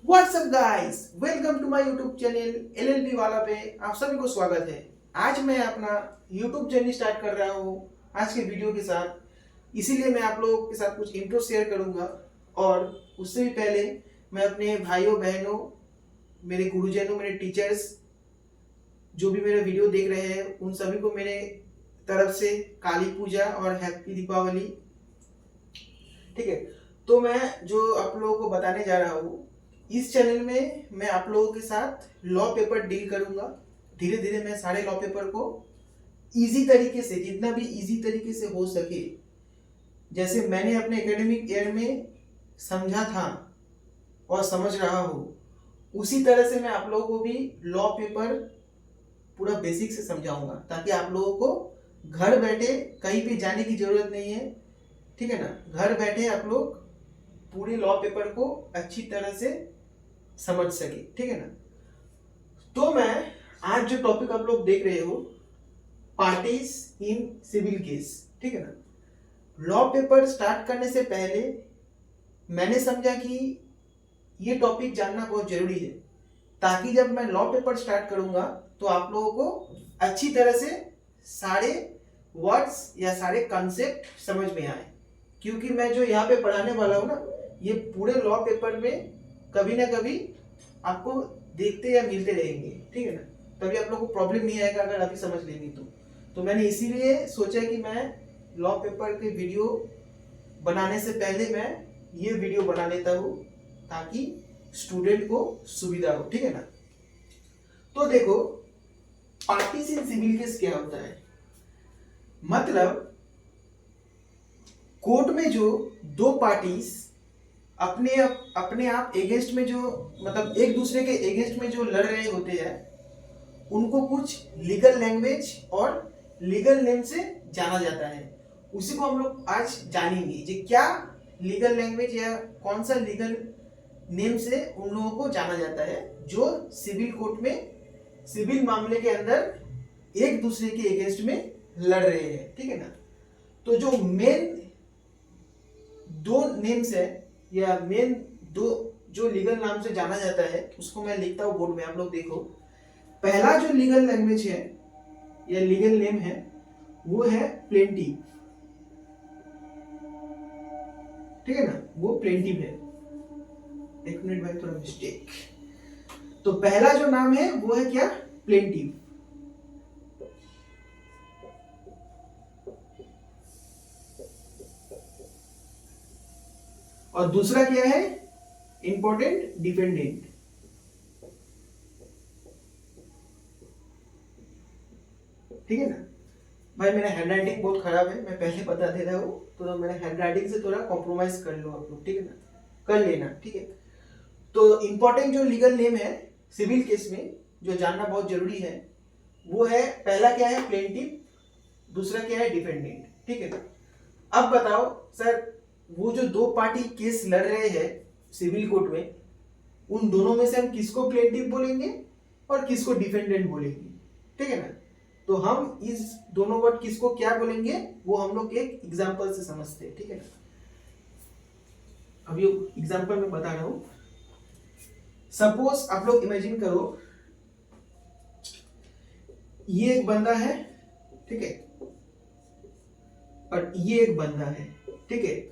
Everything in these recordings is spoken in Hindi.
WhatsApp guys, welcome to my YouTube channel LLB वाला पे आप सभी को स्वागत है। आज मैं अपना यूट्यूब जर्नी स्टार्ट कर रहा हूँ आज के वीडियो के साथ। इसीलिए मैं आप लोगों के साथ कुछ इंट्रो शेयर करूंगा और उससे भी पहले मैं अपने भाइयों बहनों, मेरे गुरुजनों, मेरे टीचर्स जो भी मेरा वीडियो देख रहे हैं उन सभी को मेरे तरफ से काली पूजा और हैप्पी दीपावली। ठीक है, तो मैं जो आप लोगों को बताने जा रहा हूँ इस चैनल में मैं आप लोगों के साथ लॉ पेपर डील करूंगा। धीरे धीरे मैं सारे लॉ पेपर को इजी तरीके से, जितना भी इजी तरीके से हो सके, जैसे मैंने अपने एकेडमिक ईयर में समझा था और समझ रहा हूँ, उसी तरह से मैं आप लोगों को भी लॉ पेपर पूरा बेसिक से समझाऊंगा, ताकि आप लोगों को घर बैठे कहीं भी जाने की जरूरत नहीं है। ठीक है ना, घर बैठे आप लोग पूरे लॉ पेपर को अच्छी तरह से समझ सके। ठीक है ना, तो मैं आज जो टॉपिक आप लोग देख रहे हो, पार्टीज इन सिविल केस। ठीक है ना, लॉ पेपर स्टार्ट करने से पहले मैंने समझा कि ये टॉपिक जानना बहुत जरूरी है, ताकि जब मैं लॉ पेपर स्टार्ट करूंगा तो आप लोगों को अच्छी तरह से सारे वर्ड्स या सारे कॉन्सेप्ट समझ में आए। क्योंकि मैं जो यहाँ पे पढ़ाने वाला हूँ ना, ये पूरे लॉ पेपर में कभी ना कभी आपको देखते या मिलते रहेंगे। ठीक है ना, तभी आप लोग को प्रॉब्लम नहीं आएगा अगर अभी समझ लेंगे तो मैंने इसीलिए सोचा कि मैं लॉ पेपर के वीडियो बनाने से पहले मैं ये वीडियो बना लेता हूँ, ताकि स्टूडेंट को सुविधा हो। ठीक है ना, तो देखो, पार्टीज इन सिविल केस क्या होता है। मतलब कोर्ट में जो दो पार्टीज अपने आप एगेंस्ट में, जो मतलब एक दूसरे के एगेंस्ट में जो लड़ रहे होते हैं, उनको कुछ लीगल लैंग्वेज और लीगल नेम से जाना जाता है। उसी को हम लोग आज जानेंगे, जो क्या लीगल लैंग्वेज या कौन सा लीगल नेम से उन लोगों को जाना जाता है जो सिविल कोर्ट में सिविल मामले के अंदर एक दूसरे के एगेंस्ट में लड़ रहे हैं। ठीक है ना, तो जो मेन दो नेम्स है या मेन दो जो लीगल नाम से जाना जाता है, उसको मैं लिखता हूं बोर्ड में, आप लोग देखो। पहला जो लीगल लैंग्वेज है या लीगल नेम है वो है प्लेंटिव। ठीक है ना, वो प्लेंटिव है। एक मिनट भाई, थोड़ा मिस्टेक। तो पहला जो नाम है वो है क्या, प्लेंटिव। और दूसरा क्या है, इंपॉर्टेंट, डिपेंडेंट। ठीक है ना भाई, मेरा हैंड राइटिंग बहुत खराब है, मैं पहले बता दे रहा हूँ, तो मेरा हैंड राइटिंग से थोड़ा कॉम्प्रोमाइज कर लो आप लोग। ठीक है ना, कर लेना। ठीक है, तो इंपॉर्टेंट जो लीगल नेम है सिविल केस में जो जानना बहुत जरूरी है, वो है, पहला क्या है, प्लेंटिव, दूसरा क्या है, डिफेंडेंट। ठीक है ना, अब बताओ सर, वो जो दो पार्टी केस लड़ रहे हैं सिविल कोर्ट में, उन दोनों में से हम किसको प्लेंटिव बोलेंगे और किसको डिफेंडेंट बोलेंगे। ठीक है ना, तो हम इस दोनों वर्ड किसको क्या बोलेंगे वो हम लोग एक एग्जांपल से समझते हैं। ठीक है ना, अभी एग्जांपल में बता रहा हूं। सपोज आप लोग इमेजिन करो, ये एक बंदा है, ठीक है, और ये एक बंदा है। ठीक है,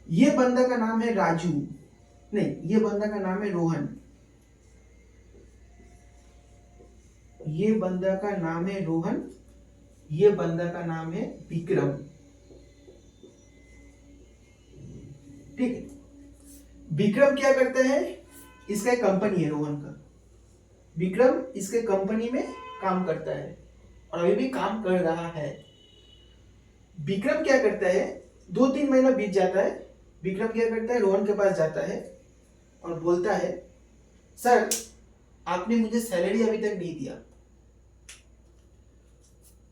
ये बंदा का नाम है राजू, नहीं, ये बंदा का नाम है रोहन, ये बंदा का नाम है रोहन, ये बंदा का नाम है विक्रम। ठीक है, विक्रम क्या करता है, इसका एक कंपनी है रोहन का, विक्रम इसके कंपनी में काम करता है और अभी भी काम कर रहा है। विक्रम क्या करता है, 2-3 महीना बीत जाता है, विक्रम क्या करता है, रोहन के पास जाता है और बोलता है, सर आपने मुझे सैलरी अभी तक नहीं दिया।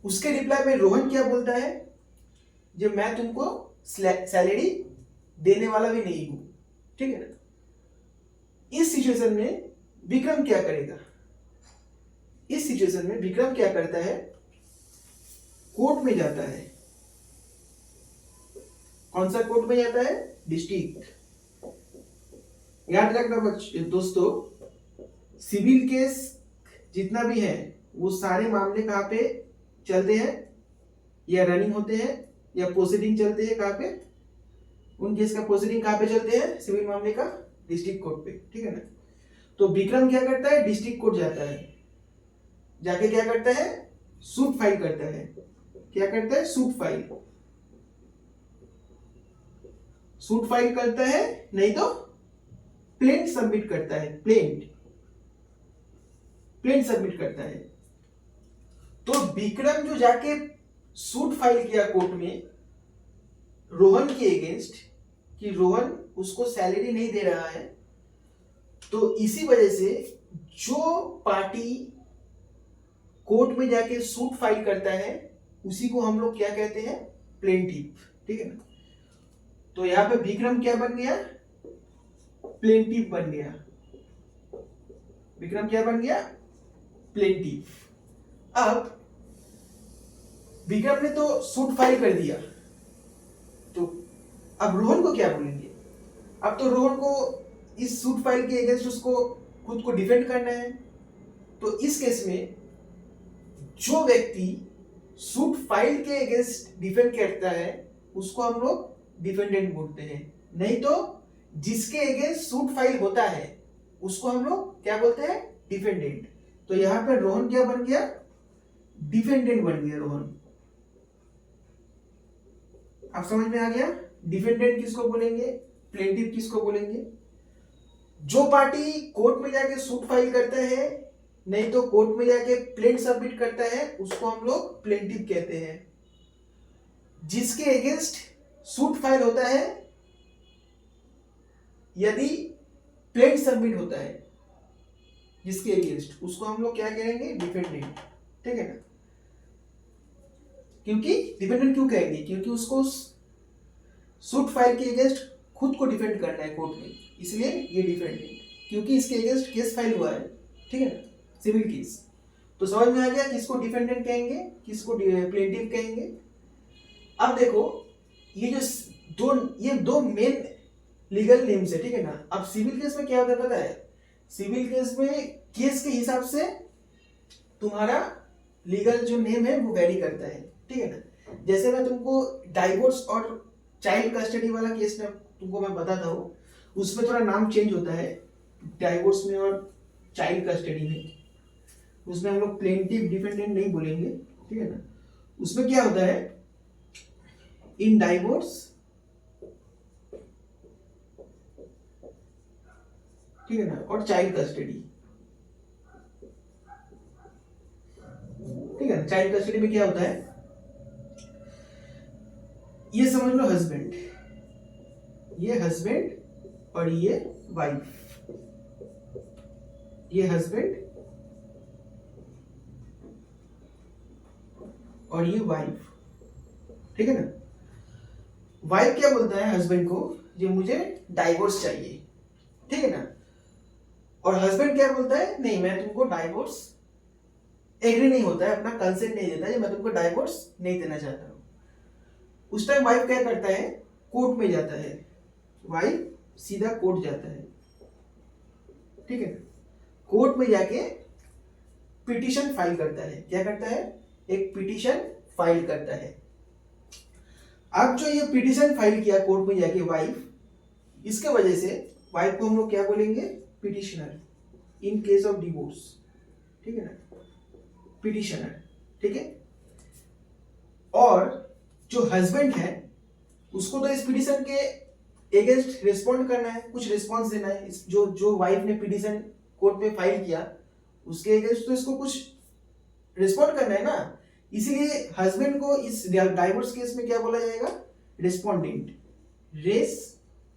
उसके रिप्लाई में रोहन क्या बोलता है, जब मैं तुमको सैलरी देने वाला भी नहीं हूं। ठीक है ना, इस सिचुएशन में विक्रम क्या करेगा, इस सिचुएशन में विक्रम क्या करता है, कोर्ट में जाता है। कौन सा कोर्ट में जाता है, डिस्ट्रिक्ट। याद रखना दोस्तों, सिविल केस जितना भी है वो सारे मामले कहाँ पे चलते हैं, या रनिंग होते हैं या प्रोसीडिंग चलते हैं कहाँ पे, उन केस का प्रोसीडिंग कहाँ पे चलते हैं, सिविल मामले का डिस्ट्रिक्ट कोर्ट पे, ठीक है ना। तो विक्रम क्या करता है, डिस्ट्रिक्ट कोर्ट जाता है, जाके क्या करता है, सूट फाइल करता है। क्या करता है, सूट फाइल, सूट फाइल करता है, नहीं तो प्लेंट सबमिट करता है, प्लेंट सबमिट करता है। तो विक्रम जो जाके सूट फाइल किया कोर्ट में रोहन के अगेंस्ट, कि रोहन उसको सैलरी नहीं दे रहा है, तो इसी वजह से जो पार्टी कोर्ट में जाके सूट फाइल करता है उसी को हम लोग क्या कहते हैं, प्लेंटिफ, ठीक है ना। तो यहां पे विक्रम क्या बन गया, प्लेंटिफ बन गया। विक्रम क्या बन गया, प्लेंटिफ। अब विक्रम ने तो सूट फाइल कर दिया, तो अब रोहन को क्या बोलेंगे, अब तो रोहन को इस सूट फाइल के अगेंस्ट उसको खुद को डिफेंड करना है। तो इस केस में जो व्यक्ति सूट फाइल के अगेंस्ट डिफेंड करता है उसको हम लोग डिफेंडेंट बोलते हैं, नहीं तो जिसके अगेंस्ट सूट फाइल होता है उसको हम लोग क्या बोलते हैं, डिफेंडेंट। तो यहां पर रोहन क्या बन गया, डिफेंडेंट बन गया रोहन। अब समझ में आ गया, डिफेंडेंट किसको बोलेंगे, प्लेंटिफ किसको बोलेंगे। जो पार्टी कोर्ट में जाके सूट फाइल करता है, नहीं तो कोर्ट में जाके प्लेंट सबमिट करता है, उसको हम लोग प्लेंटिफ कहते हैं। जिसके अगेंस्ट सूट फाइल होता है, यदि प्लेंट सबमिट होता है जिसके अगेंस्ट, उसको हम लोग क्या कहेंगे, डिफेंडेंट, ठीक है ना। क्योंकि डिफेंडेंट क्यों कहेंगे, क्योंकि उसको सूट फाइल के अगेंस्ट खुद को डिफेंड करना है कोर्ट में, इसलिए ये डिफेंडेंट, क्योंकि इसके अगेंस्ट केस फाइल हुआ है, ठीक है ना, सिविल केस। तो समझ में आ गया किसको डिफेंडेंट कहेंगे, किसको प्लेंटिफ कहेंगे। अब देखो ये जो ये दो मेन लीगल नेम्स है, ठीक है ना। अब सिविल केस में क्या होता है पता है, सिविल केस में केस के हिसाब से तुम्हारा लीगल जो नेम है वो वेरी करता है, ठीक है ना। जैसे मैं तुमको डाइवोर्स और चाइल्ड कस्टडी वाला केस में तुमको मैं बताता हूँ, उसमें थोड़ा नाम चेंज होता है, डाइवोर्स में और चाइल्ड कस्टडी में, उसमें हम लोग प्लेंटिफ डिफेंडेंट नहीं बोलेंगे, ठीक है ना। उसमें क्या होता है, इन डाइवोर्स, ठीक है ना, और चाइल्ड कस्टडी, ठीक है ना। चाइल्ड कस्टडी में क्या होता है, ये समझ लो हस्बैंड, ये हस्बैंड और ये वाइफ, ये हस्बैंड और ये वाइफ, ठीक है ना। वाइफ क्या बोलता है हस्बैंड को, ये मुझे डाइवोर्स चाहिए, ठीक है ना। और हस्बैंड क्या बोलता है, नहीं मैं तुमको डाइवोर्स एग्री नहीं होता है, अपना कंसेंट नहीं देता है, मैं तुमको डाइवोर्स नहीं देना चाहता हूं। उस टाइम वाइफ क्या करता है, कोर्ट में जाता है, वाइफ सीधा कोर्ट जाता है, ठीक है। कोर्ट में जाके पिटीशन फाइल करता है, क्या करता है, एक पिटीशन फाइल करता है। अब जो ये पिटीशन फाइल किया कोर्ट में जाके वाइफ, इसके वजह से वाइफ को हम लोग क्या बोलेंगे, petitioner in case of divorce, ठीक है ना, पिटिशनर, ठीक है। और जो हस्बैंड है उसको तो इस पिटीशन के अगेंस्ट रिस्पॉन्ड करना है, कुछ रिस्पॉन्स देना है। जो वाइफ ने पिटीशन कोर्ट में फाइल किया उसके अगेंस्ट तो इसको कुछ रिस्पॉन्ड करना है ना, इसीलिए हस्बैंड को इस डाइवोर्स केस में क्या बोला जाएगा, रिस्पोंडेंट, रेस्पोंडेंट,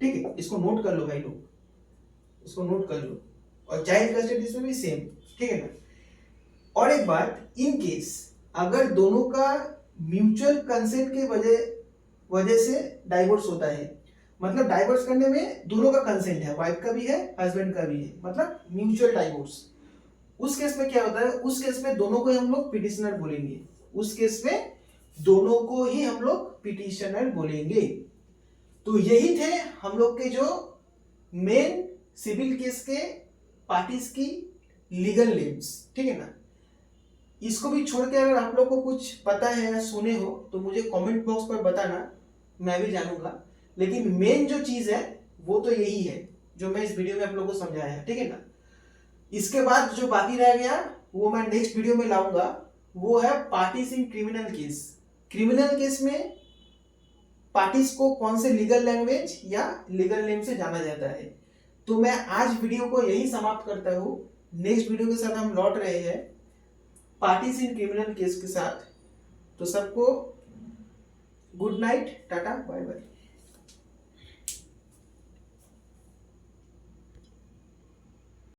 ठीक है। इसको नोट कर लो भाई लोग, इसको नोट कर लो। और चाइल्ड कस्टडी में भी सेम, ठीक है ना। और एक बात, इन केस अगर दोनों का म्यूचुअल कंसेंट के वजह से डाइवोर्स होता है, मतलब डाइवोर्स करने में दोनों का कंसेंट है, वाइफ का भी है हस्बैंड का भी है, मतलब म्यूचुअल डाइवोर्स, उस केस में क्या होता है, उस केस में दोनों को ही हम लोग पिटिशनर बोलेंगे, उस केस में दोनों को ही हम लोग पिटिशनर बोलेंगे। तो यही थे हम लोग के जो मेन सिविल केस के पार्टीज की लीगल नेम्स, ठीक है ना। इसको भी छोड़ के अगर आप लोग को कुछ पता है या सुने हो तो मुझे कमेंट बॉक्स पर बताना, मैं भी जानूंगा। लेकिन मेन जो चीज है वो तो यही है जो मैं इस वीडियो में आप लोगों को समझाया है, ठीक है ना। इसके बाद जो बाकी रह गया वो मैं नेक्स्ट वीडियो में लाऊंगा, वो है parties in criminal case. Criminal case में पार्टीज को कौन से लीगल लैंग्वेज या लीगल नेम से जाना जाता है। तो मैं आज वीडियो को यही समाप्त करता हूँ। नेक्स्ट वीडियो के साथ हम लौट रहे हैं पार्टीज इन क्रिमिनल केस के साथ। तो सबको good night, tata, bye bye.